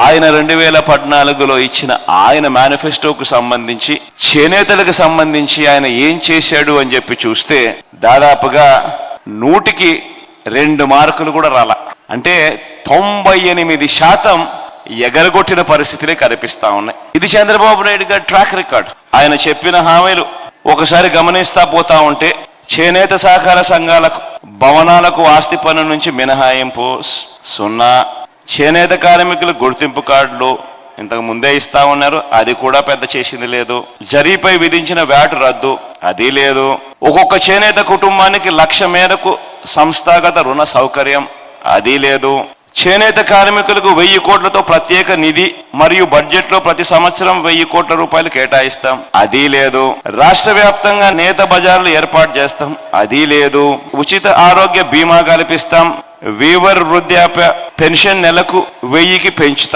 ఆయన 2014లో ఇచ్చిన ఆయన మేనిఫెస్టోకు సంబంధించి చేనేతలకు సంబంధించి ఆయన ఏం చేశాడు అని చెప్పి చూస్తే దాదాపుగా 100కి 2 మార్కులు కూడా రాల. అంటే 98% ఎగరగొట్టిన పరిస్థితులే కనిపిస్తా ఉన్నాయి. ఇది చంద్రబాబు నాయుడు గారి ట్రాక్ రికార్డ్. ఆయన చెప్పిన హామీలు ఒకసారి గమనిస్తా పోతా ఉంటే చేనేత సహకార సంఘాలకు భవనాలకు ఆస్తి పన్ను నుంచి మినహాయింపు 0, చేనేత కార్మికుల గుర్తింపు కార్డులు ఇంతకు ముందే ఇస్తా ఉన్నారు, అది కూడా పెద్ద చేసింది లేదు. జరీపై విధించిన వ్యాట్ రద్దు, అది లేదు. ఒక్కొక్క చేనేత కుటుంబానికి 1,00,000 మేరకు సంస్థాగత రుణ సౌకర్యం, అది లేదు. చేనేత కార్మికులకు 1000 కోట్లతో ప్రత్యేక నిధి మరియు బడ్జెట్ లో ప్రతి సంవత్సరం 1000 కోట్ల రూపాయలు కేటాయిస్తాం, అది లేదు. రాష్ట్ర వ్యాప్తంగా నేత బజార్లు ఏర్పాటు చేస్తాం, అది లేదు. ఉచిత ఆరోగ్య బీమా కల్పిస్తాం, వీవర్ వృద్ధాప్య పెన్షన్ నెలకు 1000కి పెంచుతాం.